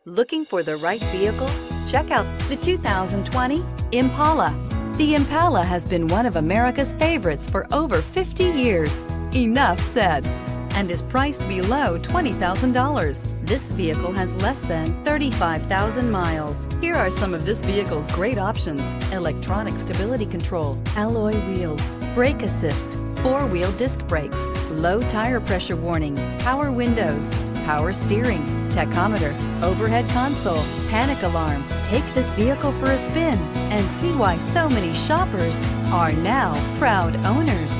Looking for the right vehicle? Check out the 2020 Impala. The Impala has been one of America's favorites for over 50 years. Enough said. And is priced below $20,000. This vehicle has less than 35,000 miles. Here are some of this vehicle's great options: electronic stability control, alloy wheels, brake assist, four-wheel disc brakes, low tire pressure warning, power windows, power steering, tachometer, overhead console, panic alarm. Take this vehicle for a spin and see why so many shoppers are now proud owners.